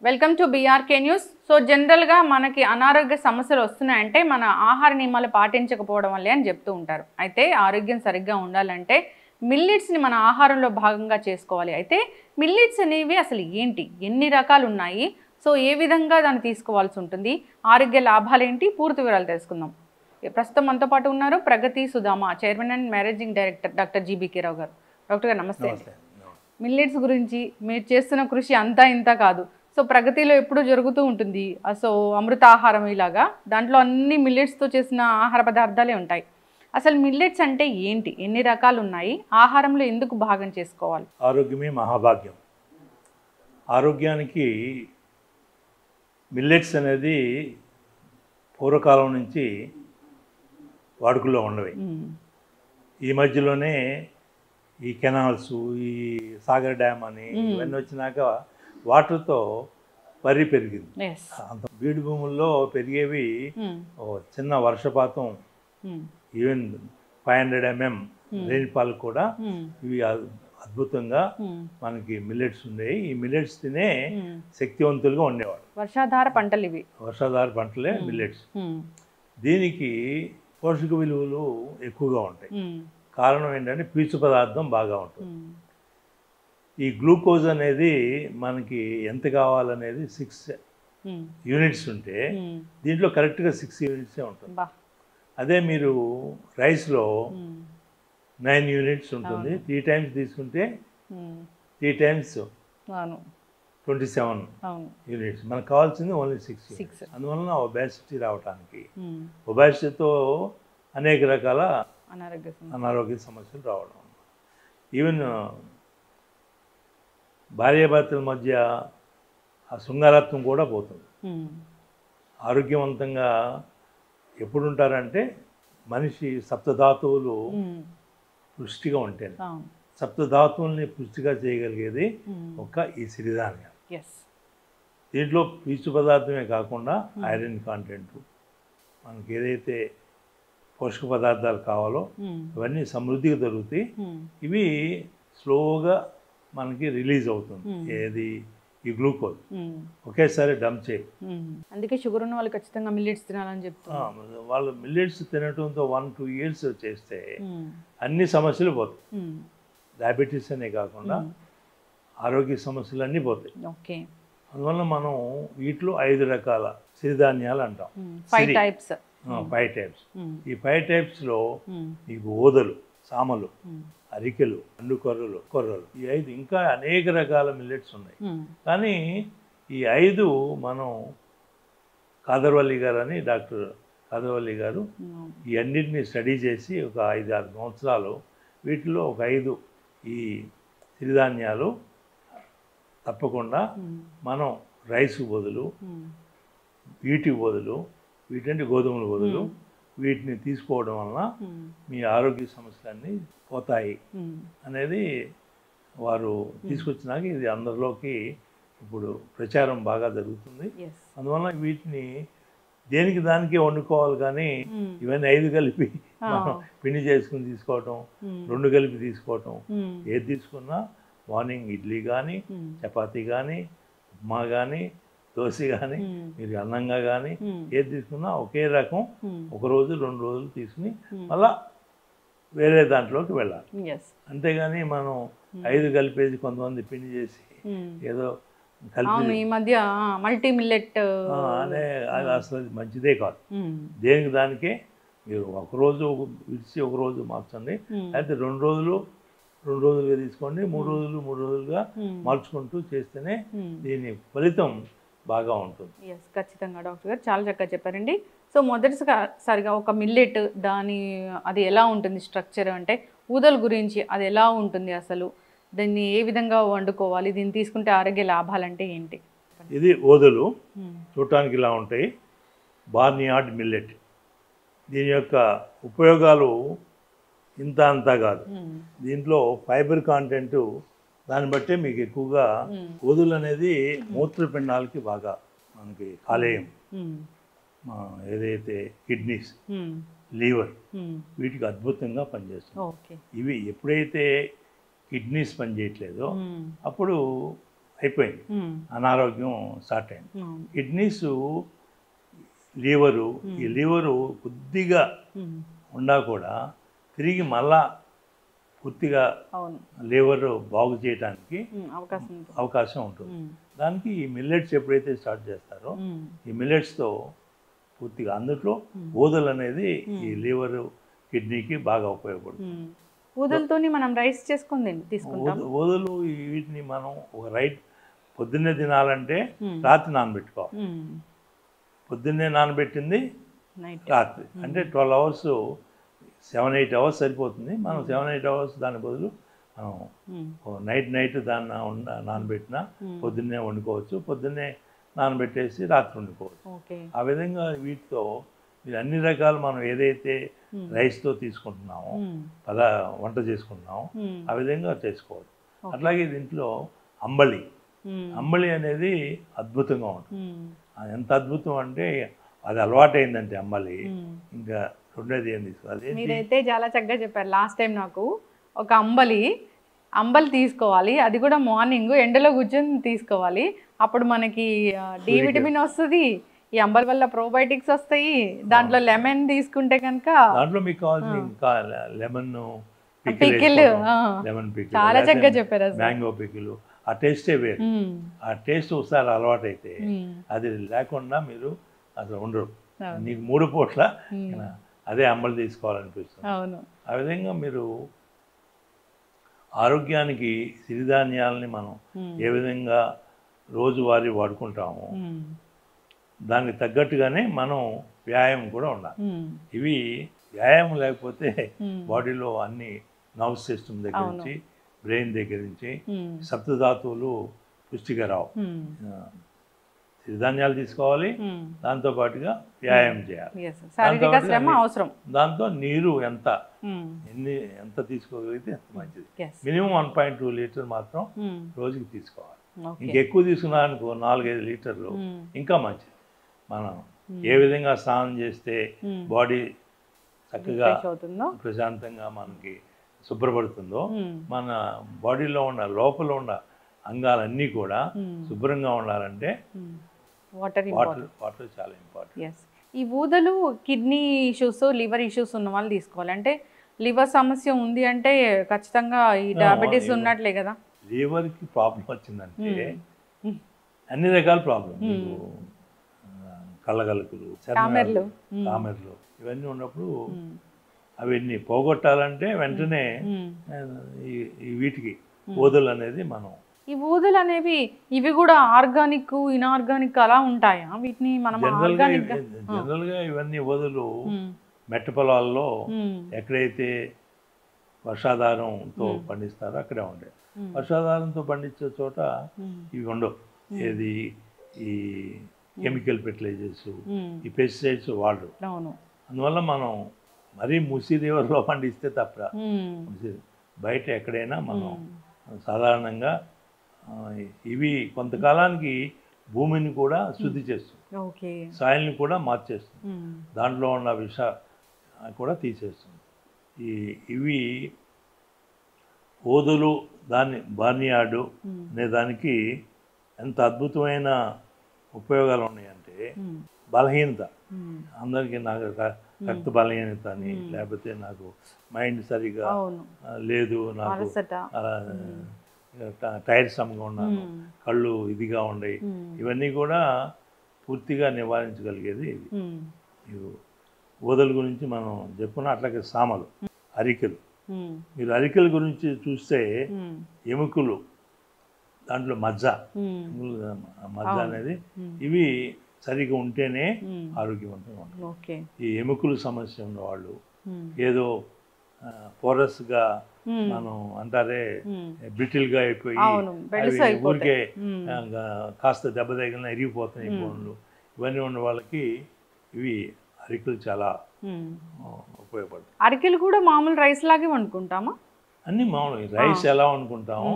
Welcome to BRK news. So జనరల్గా మనకి అనారోగ్య సమస్యలు వస్తున్నాయంటే మన ఆహార నియమాలు పాటించకపోవడం వల్లే అని చెప్తూ ఉంటారు. అయితే ఆరోగ్యం సరిగ్గా ఉండాలంటే మిల్లెట్స్ని మన ఆహారంలో భాగంగా చేసుకోవాలి. అయితే మిల్లెట్స్ అనేవి అసలు ఏంటి, ఎన్ని రకాలు ఉన్నాయి, సో ఏ విధంగా దాన్ని తీసుకోవాల్సి ఉంటుంది, ఆరోగ్య లాభాలు ఏంటి, పూర్తి వివరాలు తెలుసుకుందాం. ప్రస్తుతం మనతో పాటు ఉన్నారు Pragati Sudhama, chairman and managing director doctor GBK Rao గారు. డాక్టర్ గారు నమస్తే. మిల్లెట్స్ గురించి మీరు చేస్తున్న కృషి అంతా ఇంత కాదు. సో ప్రగతిలో ఎప్పుడూ జరుగుతూ ఉంటుంది. సో అమృతాహారం ఇలాగా దాంట్లో అన్ని మిల్లెట్స్తో చేసిన ఆహార పదార్థాలే ఉంటాయి. అసలు మిల్లెట్స్ అంటే ఏంటి, ఎన్ని రకాలు ఉన్నాయి, ఆహారంలో ఎందుకు భాగం చేసుకోవాలి? ఆరోగ్యమే మహాభాగ్యం. ఆరోగ్యానికి మిల్లెట్స్ అనేది పూర్వకాలం నుంచి వాడుకలో ఉన్నవి. ఈ మధ్యలోనే ఈ కెనాల్స్, ఈ సాగర్ డ్యామ్ అని ఇవన్నీ వచ్చినాక వాటర్తో వరి పెరిగింది. అంత బీడు భూముల్లో పెరిగేవి చిన్న వర్షపాతం, ఈవెన్ 500 mm రెయిన్ఫాల్ కూడా ఇవి అద్భుతంగా మనకి మిల్లెట్స్ ఉండేవి. ఈ మిల్లెట్స్ తినే శక్తివంతులుగా ఉండేవాడు. వర్షాధార పంటలు ఇవి, వర్షాధార పంటలే మిల్లెట్స్. దీనికి పోషక విలువలు ఎక్కువగా ఉంటాయి. కారణం ఏంటంటే పీచు పదార్థం బాగా ఉంటుంది. ఈ గ్లూకోజ్ అనేది మనకి ఎంత కావాలనేది 6 యూనిట్స్ ఉంటే దీంట్లో కరెక్ట్గా 6 యూనిట్సే ఉంటుంది. అదే మీరు రైస్లో 9 యూనిట్స్ ఉంటుంది. 3 times తీసుకుంటే 3 times 27 యూనిట్స్. మనకు కావాల్సింది ఓన్లీ 6. అందువలన ఒబేసిటీ రావడానికి, ఒబేసిటీతో అనేక రకాల అనారోగ్య సమస్యలు రావడం, ఈవెన్ భార్యాభర్తల మధ్య ఆ శృంగారత్వం కూడా పోతుంది. ఆరోగ్యవంతంగా ఎప్పుడు ఉంటారంటే మనిషి సప్తధాతువులు పుష్టిగా ఉంటాయి. సప్తధాతువుల్ని పుష్టిగా చేయగలిగేది ఈ సిరిధాన్యాలు. దీంట్లో పీచు పదార్థమే కాకుండా ఐరన్ కాంటెంట్, మనకి ఏదైతే పోషక పదార్థాలు కావాలో ఇవన్నీ సమృద్ధిగా దొరుకుతాయి. ఇవి స్లోగా మనకి రిలీజ్ అవుతుంది. ఏది ఈ గ్లూకోజ్ ఒకేసారి డంప్ చేయి. అందుకే షుగర్ ఉన్న వాళ్ళు ఖచ్చితంగా మిల్లెట్స్ తినాలని చెప్తారు. వాళ్ళు మిల్లెట్స్ తినటంతో 1-2 years చేస్తే అన్ని సమస్యలు పోతాయి. డయాబెటీస్ అనే కాకుండా ఆరోగ్య సమస్యలు అన్నీ పోతాయి. అందువల్ల మనం వీటిలో 5 రకాల సిరిధాన్యాలు అంటాం. 5 types. ఈ 5 typesలో మీకు ఓదలు, సామలు, అరికెలు, కొర్రలు, ఈ 5 ఇంకా అనేక రకాల మిల్లెట్స్ ఉన్నాయి. కానీ ఈ 5 మనం కాదర్వల్లి గారు అని, డాక్టర్ కాదర్వల్లి గారు ఈ అన్నింటినీ స్టడీ చేసి ఒక 5-6 సంవత్సరాలు వీటిలో ఒక 5 ఈ సిరిధాన్యాలు తప్పకుండా మనం రైస్ బదులు, వీటి బదులు, వీటంటే గోధుమల బదులు వీటిని తీసుకోవడం వలన మీ ఆరోగ్య సమస్యలన్నీ పోతాయి అనేది వారు తీసుకొచ్చినాక ఇది అందరిలోకి ఇప్పుడు ప్రచారం బాగా జరుగుతుంది. అందువల్ల వీటిని దేనికి దానికే వండుకోవాలి, కానీ ఇవన్నీ 5 కలిపి మనం పిండి చేసుకుని తీసుకోవటం, 2 కలిపి తీసుకోవటం, ఏది తీసుకున్నా మార్నింగ్ ఇడ్లీ కానీ, చపాతీ కానీ, ఉప్మా కానీ, దోశ కానీ, మీరు అన్నంగా కానీ ఏది తీసుకున్నా ఒకే రకం 1 రోజు 2 రోజులు తీసుకుని మళ్ళా వేరే దాంట్లోకి వెళ్ళాలి. అంతేగాని మనం 5 కలిపేసి కొంతమంది పిండి చేసి ఏదో కలిపి ఈ మధ్య మల్టీ మిల్లెట్ అనే అసలు మంచిదే కాదు. దేనికి దానికే మీరు 1 రోజు విడిచి 1 రోజు మార్చండి, అయితే 2 రోజులుగా తీసుకోండి, 3 రోజులుగా మార్చుకుంటూ చేస్తేనే దీని ఫలితం బాగా ఉంటుంది. ఖచ్చితంగా డాక్టర్ గారు చాలా చక్కగా చెప్పారండి. సో మొదటిసారిగా ఒక మిల్లెట్ అది ఎలా ఉంటుంది స్ట్రక్చర్, అంటే ఊదల గురించి అది ఎలా ఉంటుంది, అసలు దీన్ని ఏ విధంగా వండుకోవాలి, దీన్ని తీసుకుంటే ఆరోగ్య లాభాలు అంటే ఏంటి? ఇది ఊదలు చూడటానికి ఇలా ఉంటాయి. బార్నియార్డ్ మిల్లెట్, దీని యొక్క ఉపయోగాలు ఇంత అంతా కాదు. దీంట్లో ఫైబర్ కాంటెంట్ దాన్ని బట్టే మీకు ఎక్కువగా ఊదలు అనేది మూత్రపిండాలకి బాగా మనకి కాలేయం, ఏదైతే కిడ్నీస్, లివర్ వీటికి అద్భుతంగా పనిచేస్తుంది. ఇవి ఎప్పుడైతే కిడ్నీస్ పనిచేయట్లేదో అప్పుడు అయిపోయింది, అనారోగ్యం స్టార్ట్ అయింది. కిడ్నీస్, లివరు, ఈ లివరు కొద్దిగా ఉన్నా కూడా తిరిగి మళ్ళా పూర్తిగా లివర్ బాగు చేయడానికి అవకాశం ఉంటుంది. దానికి ఈ మిల్లెట్స్ ఎప్పుడైతే స్టార్ట్ చేస్తారో ఈ మిల్లెట్స్తో పూర్తిగా అందులో ఊదలు అనేది ఈ లివర్ కిడ్నీకి బాగా ఉపయోగపడుతుంది. ఊదలతోని మనం రైస్ చేసుకుని తీసుకుంటాం. ఊదలు వీటిని మనం ఒక పొద్దున్నే తినాలంటే రాత్రి నానబెట్టుకోవాలి. పొద్దున్నే నానబెట్టింది రాత్రి అంటే 12 hours, 7-8 hours సరిపోతుంది. మనం 7-8 hours దాని బదులు మనం నైట్ దాన్ని నానబెట్టినా పొద్దున్నే వండుకోవచ్చు, పొద్దున్నే నానబెట్టేసి రాత్రి వండుకోవచ్చు. ఆ విధంగా వీటితో మీరు అన్ని రకాలు మనం ఏదైతే రైస్తో తీసుకుంటున్నామో వంట చేసుకుంటున్నామో ఆ విధంగా చేసుకోవచ్చు. అట్లాగే దీంట్లో అంబలి అనేది అద్భుతంగా ఉంటుంది. ఎంత అద్భుతం అంటే అది అలవాటైందంటే అంబలి ఇంకా రెండోది ఏం తీసుకోవాలి. మీరైతే చాలా చక్కగా చెప్పారు. లాస్ట్ టైం నాకు ఒక అంబలి తీసుకోవాలి, అది కూడా మార్నింగ్ ఎండలో కూర్చొని తీసుకోవాలి. అప్పుడు మనకి డి విటమిన్ వస్తుంది, ఈ అంబలి వల్ల ప్రోబయోటిక్స్ వస్తాయి. దాంట్లో లెమన్ తీసుకుంటే కనుక దాంట్లో మీకు కావాల్సిన లెమన్ పికిల్, చాలా చక్కగా చెప్పారు. మ్యాంగో పికిల్, ఆ టేస్టే వేరు. ఆ టేస్ట్ ఒకసారి అలవాటైతే అది లేకుండా మీరు అసలు ఉండరు. నీకు 3 పూట్ల అదే అంబలి తీసుకోవాలనిపిస్తుంది. ఆ విధంగా మీరు ఆరోగ్యానికి సిరిధాన్యాలని మనం ఏ విధంగా రోజువారీ వాడుకుంటామో దానికి తగ్గట్టుగానే మనం వ్యాయామం కూడా ఉండాలి. ఇవి వ్యాయామం లేకపోతే బాడీలో అన్ని నర్వ్ సిస్టమ్ దగ్గర నుంచి బ్రెయిన్ దగ్గర నుంచి సప్తధాతువులు పుష్టిగా రావు. సిరిధాన్యాలు తీసుకోవాలి, దాంతో పాటుగా వ్యాయామం చేయాలి. దాంతో నీరు ఎంత తీసుకోగలిగితే ఎంత మంచిది. మినిమం 1.2 లీటర్ మాత్రం రోజుకి తీసుకోవాలి. ఇంకెక్కువ తీసుకున్నారనుకో 4-5 లీటర్లు ఇంకా మంచిది. మనం ఏ విధంగా స్నానం చేస్తే బాడీ చక్కగా ప్రశాంతంగా మనకి శుభ్రపడుతుందో మన బాడీలో ఉన్న లోపల ఉన్న అంగాలన్నీ కూడా శుభ్రంగా ఉండాలంటే వాటర్ చాలా ఇంపార్టెంట్. ఈ ఊదలు కిడ్నీ ఇష్యూస్, లివర్ ఇష్యూస్ ఉన్న వాళ్ళు తీసుకోవాలి. అంటే లివర్ సమస్య ఉంది అంటే ఖచ్చితంగా ఈ డయాబెటీస్ ఉన్నట్లే కదా. లివర్కి ప్రాబ్లం వచ్చిందంటే అన్ని రకాల ప్రాబ్లం, కళ్ళగలుకులు, కామెర్లు ఇవన్నీ ఉన్నప్పుడు అవన్నీ పోగొట్టాలంటే వెంటనే ఈ వీటికి ఊదలు అనేది మనం ఈ ఊదలు అనేవి ఇవి కూడా ఆర్గానిక్, ఇన్ఆర్గానిక్ అలా ఉంటాయా? వీటిని మనం జనరల్గా ఇవన్నీ ఊదలు మెట్ట పొలాల్లో ఎక్కడైతే వర్షాధారంతో పండిస్తారో అక్కడే ఉంటాయి. వర్షాధారంతో పండించే చోట ఇవి ఉండవు. ఏది ఈ కెమికల్ ఫెర్టిలైజర్స్, ఈ పెస్టిసైడ్స్ వాడరు. అందువల్ల మనం మరీ మూసీ రివర్లో పండిస్తే తప్ప బయట ఎక్కడైనా మనం సాధారణంగా ఇవి కొంతకాలానికి భూమిని కూడా శుద్ధి చేస్తుంది, సాయిల్ని కూడా మార్చేస్తుంది, దాంట్లో ఉన్న విష కూడా తీసేస్తుంది. ఇవి ఓదులు బార్నియార్డు అనే దానికి ఎంత అద్భుతమైన ఉపయోగాలు ఉన్నాయంటే బలహీనత, అందరికీ నాకు రక్త బలహీనత అని, లేకపోతే నాకు మైండ్ సరిగా లేదు, నాకు టైర్సమ్గా ఉన్నాను, కళ్ళు ఇదిగా ఉన్నాయి, ఇవన్నీ కూడా పూర్తిగా నివారించగలిగేది ఇది. ఊదల గురించి మనం చెప్పుకున్నా. అట్లాగే సామలు, అరికెలు. మీరు అరికెల గురించి చూస్తే ఎముకలు, దాంట్లో మజ్జ అనేది ఇవి సరిగా ఉంటేనే ఆరోగ్యవంతంగా ఉంటుంది. ఈ ఎముకలు సమస్య ఉన్నవాళ్ళు, ఏదో పోరస్గా మనం అంటారే బ్రిటిల్గా అయిపోయి ఊరికే కాస్త దెబ్బ తగిలిన ఎరిగిపోతున్నాయి బోన్లు, ఇవన్నీ ఉన్న వాళ్ళకి ఇవి అరికెలు చాలా ఉపయోగపడతాయి. అరికెలు కూడా మామూలు రైస్ లాగే వండుకుంటామా? అన్ని మామూలు రైస్ ఎలా వండుకుంటామో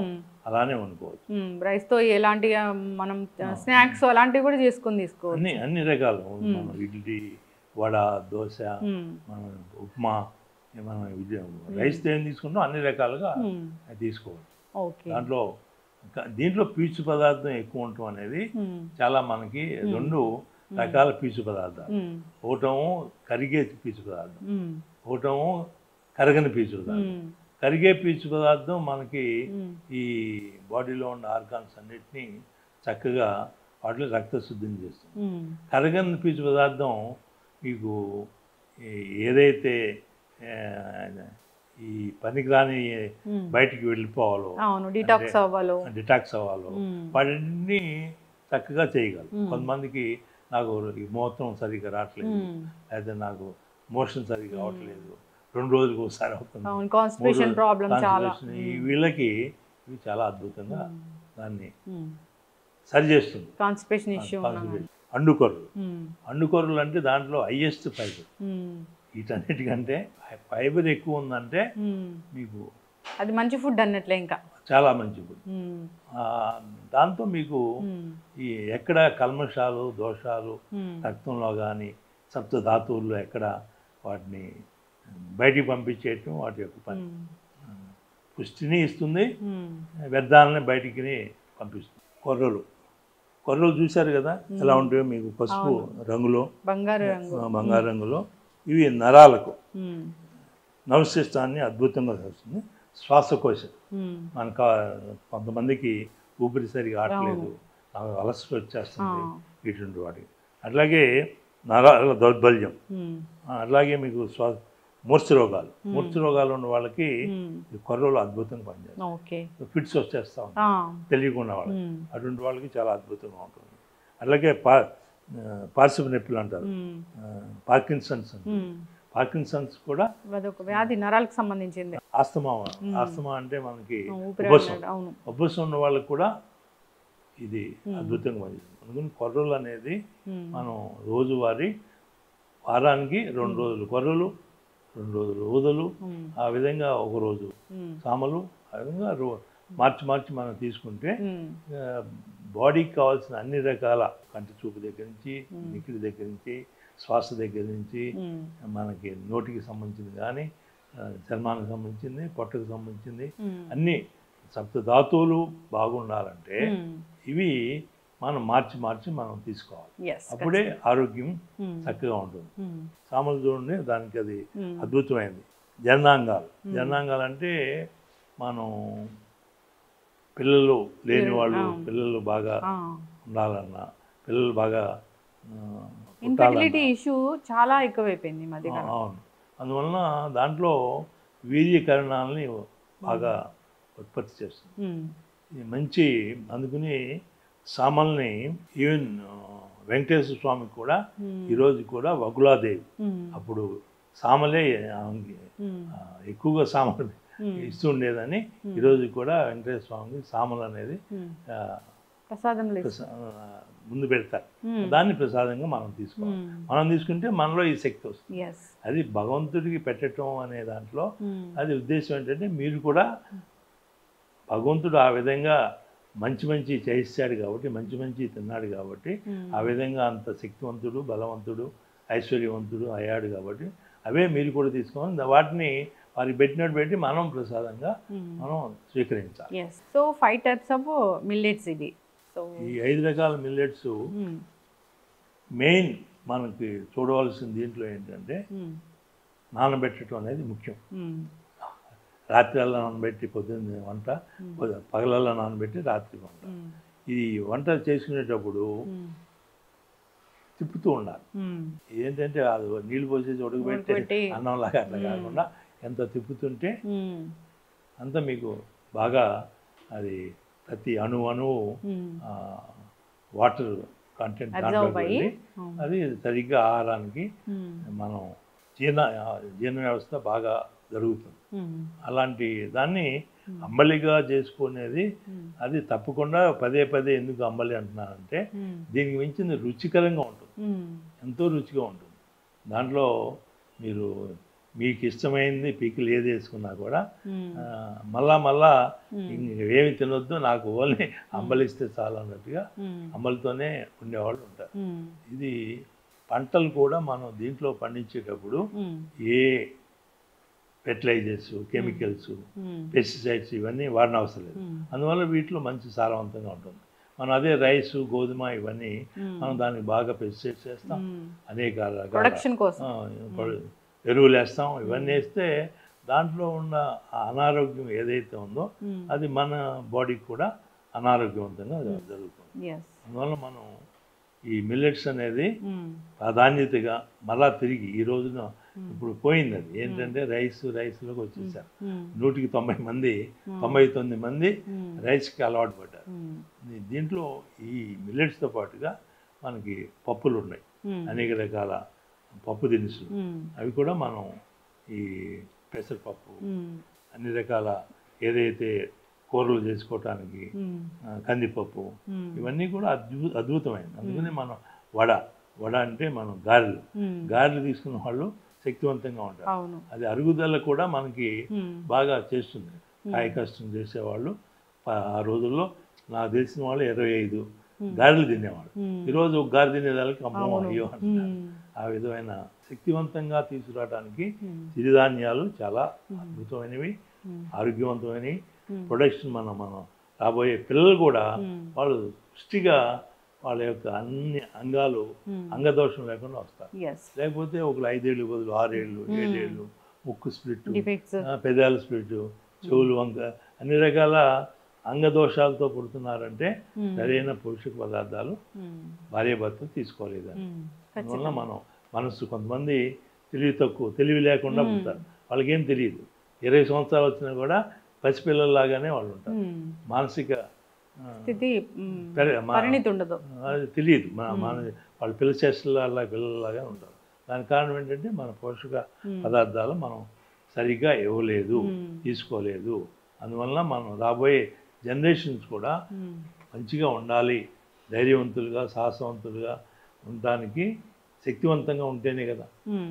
అలానే వండుకోవచ్చు. రైస్తో ఎలాంటి మనం స్నాక్స్ అలాంటివి కూడా చేసుకొని తీసుకోవచ్చు. అన్ని రకాలు, మనం ఇడ్లీ, వడ, దోశ, మనం ఉప్మా, మనం రైస్తో ఏం తీసుకుంటాం అన్ని రకాలుగా తీసుకోవచ్చు. దాంట్లో దీంట్లో పీచు పదార్థం ఎక్కువ ఉండటం అనేది చాలా మనకి 2 రకాల పీచు పదార్థాలు. ఒకటేమో కరిగే పీచు పదార్థం, ఒకటేమో కరగని పీచు పదార్థం. కరిగే పీచు పదార్థం మనకి ఈ బాడీలో ఉన్న ఆర్గాన్స్ అన్నిటినీ చక్కగా వాటిలో రక్తశుద్ధిని చేస్తుంది. కరగని పీచు పదార్థం మీకు ఏదైతే ఈ పనికిరాని బయటికి వెళ్ళిపోవాలో, డిటాక్స్ అవ్వాలో వాటిని చక్కగా చేయగలరు. కొంతమందికి నాకు ఈ మూత్రం సరిగ్గా రావట్లేదు, అయితే నాకు మోషన్ సరిగ్గా రావట్లేదు, 2 రోజులకు ఒకసారి అవుతుంది, వీళ్ళకి ఇవి చాలా అద్భుతంగా దాన్ని సరి చేస్తుంది. అండుకొర్రలు అంటే దాంట్లో హైయెస్ట్ ఫైబర్. వీటన్నిటికంటే ఫైబర్ ఎక్కువ ఉందంటే మీకు అది మంచి ఫుడ్ అన్నట్లే, ఇంకా చాలా మంచి ఫుడ్. దాంతో మీకు ఈ ఎక్కడ కల్మషాలు దోషాలు రక్తంలో కానీ సప్త ధాతువుల్లో ఎక్కడ వాటిని బయటికి పంపించేయటం వాటి యొక్క పని. పుష్టిని ఇస్తుంది, వ్యర్థాలని బయటికి పంపిస్తుంది. కొర్రలు చూశారు కదా ఎలా ఉంటాయో, మీకు పసుపు రంగులో, బంగారు రంగులో. ఇవి నరాలకు నవశిష్టాన్ని అద్భుతంగా చేస్తుంది. శ్వాసకోశం మనకు కొంతమందికి ఊపిరి సరిగా ఆడలేదు, అలసట వచ్చేస్తుంది ఇటువంటి వాటికి. అట్లాగే నరాల దౌర్బల్యం, అట్లాగే మీకు మూర్ఛ రోగాలు ఉన్న వాళ్ళకి కొర్రలు అద్భుతంగా పనిచేస్తాయి. ఫిట్స్ వచ్చేస్తూ ఉంటాయి తెలియకుండా వాళ్ళకి, అటువంటి వాళ్ళకి చాలా అద్భుతంగా ఉంటుంది. అట్లాగే పార్శ్వ నొప్పులు అంటారు, పార్కిన్సన్స్ కూడా వ్యాధి, నరాలకు సంబంధించింది. ఆస్తమా అంటే మనకి ఉబ్బసం ఉన్న వాళ్ళకి కూడా ఇది అద్భుతంగా పనిచేస్తుంది. అందుకని కొర్రలు అనేది మనం రోజువారీ వారానికి 2 రోజులు కొర్రలు, 2 రోజులు ఊదలు, ఆ విధంగా 1 రోజు సామలు, ఆ విధంగా మార్చి మనం తీసుకుంటే బాడీకి కావాల్సిన అన్ని రకాల కంటి చూపు దగ్గర నుంచి, నికిడి దగ్గర నుంచి, శ్వాస దగ్గర నుంచి, మనకి నోటికి సంబంధించింది కానీ చర్మానికి సంబంధించింది, పొట్టకు సంబంధించింది, అన్ని సప్త ధాతువులు బాగుండాలంటే ఇవి మనం మార్చి మనం తీసుకోవాలి. అప్పుడే ఆరోగ్యం చక్కగా ఉంటుంది. సామలు చూడండి, దానికి అది అద్భుతమైనది. జననాంగాలు అంటే మనం పిల్లలు లేని వాళ్ళు, పిల్లలు బాగా ఉండాలన్నా, పిల్లలు బాగా ఇన్ఫర్టిలిటీ ఇష్యూ చాలా ఎక్కువైపోయింది మధ్య. అవును, అందువలన దాంట్లో వీర్యకరణాలని బాగా ఉత్పత్తి చేస్తుంది. ఇది మంచి. అందుకని సామల్ని ఈవెన్ వెంకటేశ్వర స్వామికి కూడా ఈరోజు కూడా వకులాదేవి అప్పుడు సామలే ఎక్కువగా సామలు ఇస్తూ ఉండేదని ఈరోజు కూడా వెంకటేశ్వర స్వామికి సామలు అనేది ముందు పెడతారు. దాన్ని ప్రసాదంగా మనం తీసుకోవాలి. మనం తీసుకుంటే మనలో ఈ శక్తి వస్తుంది. అది భగవంతుడికి పెట్టడం అనే దాంట్లో అది ఉద్దేశం ఏంటంటే మీరు కూడా భగవంతుడు ఆ విధంగా మంచి చేయిస్తాడు కాబట్టి, మంచి తిన్నాడు కాబట్టి, ఆ విధంగా అంత శక్తివంతుడు, బలవంతుడు, ఐశ్వర్యవంతుడు అయ్యాడు కాబట్టి అవే మీరు కూడా తీసుకోవాలి. వాటిని వారికి పెట్టినట్టు పెట్టి మనం ప్రసాదంగా మనం స్వీకరించాలి. సో 5 types ఆఫ్ మిల్లెట్స్ ఇది. ఈ 5 రకాల మిల్లెట్స్ మెయిన్ మనకి చూడవలసిన దీంట్లో ఏంటంటే నానబెట్టడం అనేది ముఖ్యం. రాత్రిలో నానబెట్టి పొద్దున్న వంట, పగలల్లో నానబెట్టి రాత్రి వంట. ఈ వంట చేసుకునేటప్పుడు తిప్పుతూ ఉండాలి. ఏంటంటే అది నీళ్ళు పోసేసి ఉడకబెట్టి అన్నంలాగా అట్లా కాకుండా ఎంత తిప్పుతుంటే అంత మీకు బాగా అది ప్రతి అణువు వాటర్ కంటెంట్ దాంట్లో వెళ్ళి అది సరిగ్గా ఆహారానికి మనం జీర్ణ వ్యవస్థ బాగా జరుగుతుంది. అలాంటి దాన్ని అంబలిగా చేసుకునేది అది తప్పకుండా పదే ఎందుకు అంబలి అంటున్నానంటే దీనికి మించింది రుచికరంగా ఉంటుంది, ఎంతో రుచిగా ఉంటుంది. దాంట్లో మీరు మీకు ఇష్టమైంది పీకిలు ఏది వేసుకున్నా కూడా మళ్ళా ఏమి తినొద్దు, నాకు ఓన్లీ అంబలిస్తే చాలు అన్నట్టుగా అంబలితోనే ఉండేవాళ్ళు ఉంటారు. ఇది పంటలు కూడా మనం దీంట్లో పండించేటప్పుడు ఏ ఫెర్టిలైజర్స్, కెమికల్స్, పెస్టిసైడ్స్ ఇవన్నీ వాడిన అవసరం లేదు. అందువల్ల వీటిలో మంచి సారవంతంగా ఉంటుంది. మనం అదే రైసు, గోధుమ ఇవన్నీ మనం దానికి బాగా పెస్టిసైడ్స్ వేస్తాం, అనేక ప్రొడక్షన్ కోసం ఎరువులు వేస్తాం. ఇవన్నీ వేస్తే దాంట్లో ఉన్న ఆ అనారోగ్యం ఏదైతే ఉందో అది మన బాడీకి కూడా అనారోగ్యవంతంగా జరుగుతుంది. అందువల్ల మనం ఈ మిల్లెట్స్ అనేది ప్రాధాన్యతగా మళ్ళా తిరిగి ఈ రోజున ఇప్పుడు పోయింది. అది ఏంటంటే రైస్లోకి వచ్చేసారు. 100కి 90 మంది 99 మంది రైస్కి అలవాటు పడ్డారు. దీంట్లో ఈ మిల్లెట్స్తో పాటుగా మనకి పప్పులు ఉన్నాయి, అనేక రకాల పప్పు దినుసులు. అవి కూడా మనం ఈ పెసరపప్పు, అన్ని రకాల ఏదైతే కూరలు చేసుకోవటానికి కందిపప్పు, ఇవన్నీ కూడా అద్భుతమైనది. అందుకని మనం వడ అంటే మనం గారెలు తీసుకున్న వాళ్ళు శక్తివంతంగా ఉంటారు. అది అరుగుదల కూడా మనకి బాగా చేస్తుంది. కాయ కష్టం చేసేవాళ్ళు ఆ రోజుల్లో నాకు తెలిసిన వాళ్ళు 25 గారెలు తినేవాళ్ళు. ఈరోజు ఒక గారె తినేదానికి అమ్మో అయ్యో అంటున్నారు. ఆ విధమైన శక్తివంతంగా తీసుకురావడానికి సిరిధాన్యాలు చాలా అద్భుతమైనవి, ఆరోగ్యవంతమైనవి. ప్రొడక్షన్ మనం రాబోయే పిల్లలు కూడా వాళ్ళు పుష్టిగా వాళ్ళ యొక్క అన్ని అంగాలు అంగదోషం లేకుండా వస్తారు. లేకపోతే ఒకళ్ళు 5 ఏళ్ళు బదులు 6 ఏళ్ళు 7 ఏళ్ళు, ముక్కు స్ప్లిట్, పెదాల స్ప్లిట్, చెవులు వంక, అన్ని రకాల అంగదోషాలతో పుడుతున్నారంటే సరైన పోషక పదార్థాలు భార్యాభర్తలు తీసుకోలేదని. అందువల్ల మనం కొంతమంది తెలివి లేకుండా ఉంటారు. వాళ్ళకేం తెలియదు. 20 సంవత్సరాలు వచ్చినా కూడా పసిపిల్లల్లాగానే వాళ్ళు ఉంటారు. మానసిక స్థితి పరిణితి ఉండదు, అది తెలియదు. వాళ్ళు పిల్లలాగా ఉంటారు. దానికి కారణం ఏంటంటే మన పోషక పదార్థాలు మనం సరిగ్గా ఇవ్వలేదు, తీసుకోలేదు. అందువల్ల మనం రాబోయే జనరేషన్స్ కూడా మంచిగా ఉండాలి, ధైర్యవంతులుగా సాహసవంతులుగా ఉండడానికి శక్తివంతంగా ఉంటేనే కదా.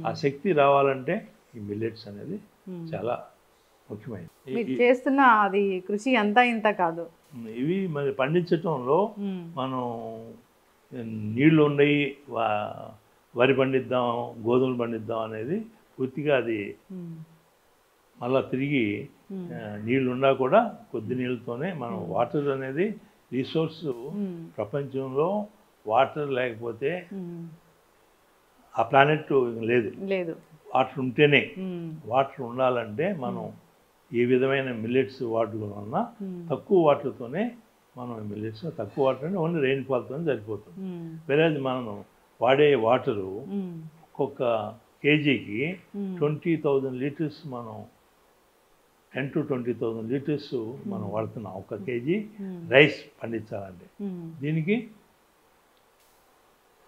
ఆ శక్తి రావాలంటే ఈ మిల్లెట్స్ అనేది చాలా ముఖ్యమైనది. చేస్తున్న అది కృషి అంతా ఇంత కాదు. ఇవి మరి పండించటంలో మనం నీళ్లు ఉన్నాయి, వరి పండిద్దాం, గోధుమలు పండిద్దాం అనేది పూర్తిగా అది మళ్ళీ తిరిగి నీళ్ళు ఉన్నా కూడా కొద్ది నీళ్ళతోనే మనం వాటర్ అనేది రిసోర్స్. ప్రపంచంలో వాటర్ లేకపోతే ఆ ప్లానెట్ లేదు. వాటర్ ఉంటేనే. వాటర్ ఉండాలంటే మనం ఏ విధమైన మిల్లెట్స్ వాడుకోవడం వలన తక్కువ వాటర్తోనే మనం మిల్లెట్స్, తక్కువ వాటర్ అంటే ఓన్లీ రెయిన్ఫాల్తో సరిపోతుంది. వేరే మనం వాడే వాటరు ఒక్కొక్క కేజీకి 20,000 లీటర్స్, మనం 10 to 20,000 లీటర్స్ మనం వాడుతున్నాం ఒక కేజీ రైస్ పండించాలంటే. దీనికి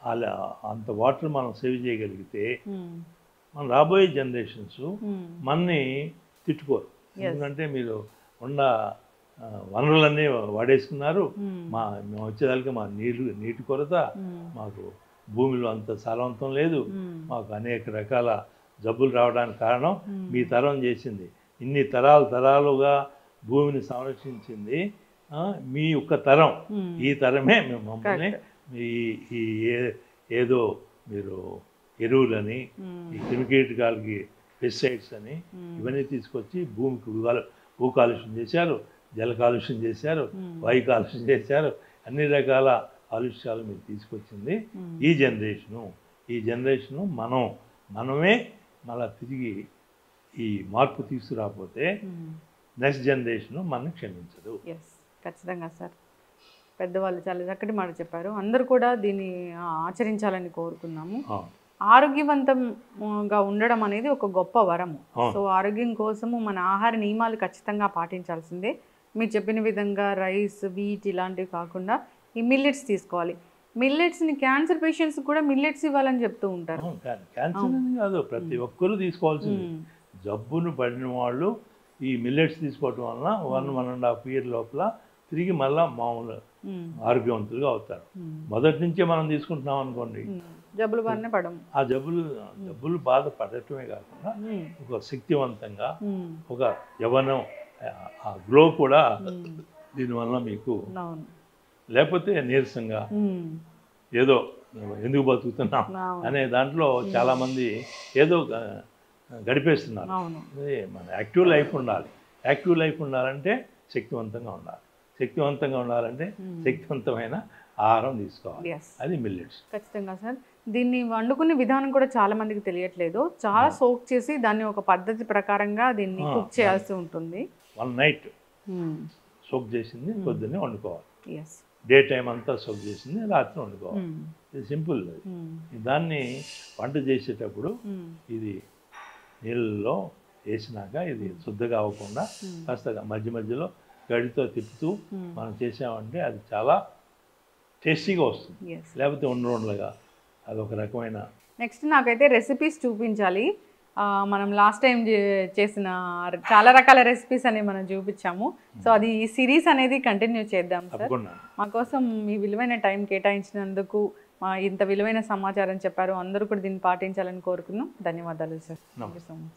అలా అంత వాటర్ మనం సేవ్ చేయగలిగితే మన రాబోయే జనరేషన్స్ మనని తిట్టుకోరు. ఎందుకంటే మీరు ఉన్న వనరులన్నీ వాడేసుకున్నారు, మేము వచ్చేదానికి మా నీటి కొరత, మాకు భూమిలో అంత సారవంతం లేదు, మాకు అనేక రకాల జబ్బులు రావడానికి కారణం మీ తరం చేసింది. ఇన్ని తరాలుగా భూమిని సంరక్షించింది మీ యొక్క తరం. ఈ తరమే మమ్మల్ని ఏదో మీరు ఎరువులని, ఈ క్రిమికీటకాలకి పెస్టిసైడ్స్ అని ఇవన్నీ తీసుకొచ్చి భూమికి భూ కాలుష్యం చేశారు, జల కాలుష్యం చేశారు, వాయు కాలుష్యం చేశారు. అన్ని రకాల కాలుష్యాలు మీరు తీసుకొచ్చింది ఈ జనరేషను. మనమే మళ్ళీ తిరిగి ఈ మార్పు తీసుకురాకపోతే నెక్స్ట్ జనరేషను మనం క్షమించదు. ఖచ్చితంగా సార్, పెద్దవాళ్ళు చాలా చక్కటి మాట చెప్పారు. అందరూ కూడా దీన్ని ఆచరించాలని కోరుకున్నాము. ఆరోగ్యవంతంగా ఉండడం అనేది ఒక గొప్ప వరము. సో ఆరోగ్యం కోసము మన ఆహార నియమాలు ఖచ్చితంగా పాటించాల్సిందే. మీరు చెప్పిన విధంగా రైస్, వీట్ ఇలాంటివి కాకుండా ఈ మిల్లెట్స్ తీసుకోవాలి. మిల్లెట్స్ని క్యాన్సర్ పేషెంట్స్ కూడా మిల్లెట్స్ ఇవ్వాలని చెప్తూ ఉంటారు. క్యాన్సర్ కాదు, ప్రతి ఒక్కరూ తీసుకోవాల్సింది. జబ్బును పడిన వాళ్ళు ఈ మిల్లెట్స్ తీసుకోవటం వలన 1.5 year లోపల తిరిగి మళ్ళీ మామూలు ఆరోగ్యవంతులుగా అవుతారు. మొదటి నుంచే మనం తీసుకుంటున్నాం అనుకోండి, జబ్బులు బాగానే పడము. ఆ జబ్బులు బాధ పడటమే కాకుండా ఒక శక్తివంతంగా, ఒక యవ్వనం, ఆ గ్లో కూడా దీనివల్ల మీకు, లేకపోతే నీరసంగా ఏదో ఎందుకు బతుకుతున్నాం అనే దాంట్లో చాలామంది ఏదో గడిపేస్తున్నారు. అవును. అదే మన యాక్టివ్ లైఫ్ ఉండాలి. యాక్టివ్ లైఫ్ ఉండాలంటే శక్తివంతంగా ఉండాలి. శక్తివంతంగా ఉండాలంటే శక్తివంతమైన ఆహారం తీసుకోవాలి. ఎస్, అది మిల్లెట్స్. ఖచ్చితంగా సార్. దీన్ని వండుకునే విధానం కూడా చాలా మందికి తెలియట్లేదు. చాలా సోక్ చేసి దాన్ని ఒక పద్ధతి ప్రకారంగా దీన్ని కుక్ చేయాల్సి ఉంటుంది. 1 నైట్ సోక్ చేసింది పొద్దున్నే వండుకోవాలి. ఎస్. డే టైం అంతా సోక్ చేసింది రాత్రి వండుకోవాలి. ఇది సింపుల్. దాన్ని వంట చేసేటప్పుడు ఇది నీళ్ళలో వేసినాక ఇది శుద్ధగా అవ్వకుండా కాస్త మధ్య మధ్యలో గడితో తిప్పుతూ మనం చేసామంటే అది చాలా టేస్టీగా వస్తుంది. లేకపోతే ఉండలుగా అదొక రకమైన. నెక్స్ట్ నాకైతే రెసిపీస్ చూపించాలి. మనం లాస్ట్ టైం చేసిన చాలా రకాల రెసిపీస్ అనేవి మనం చూపించాము. సో అది ఈ సిరీస్ అనేది కంటిన్యూ చేద్దాం సార్. మా కోసం మీ విలువైన టైం కేటాయించినందుకు, ఇంత విలువైన సమాచారం చెప్పారు. అందరూ కూడా దీన్ని పాటించాలని కోరుకున్నాం. ధన్యవాదాలు sir. Thank you so much.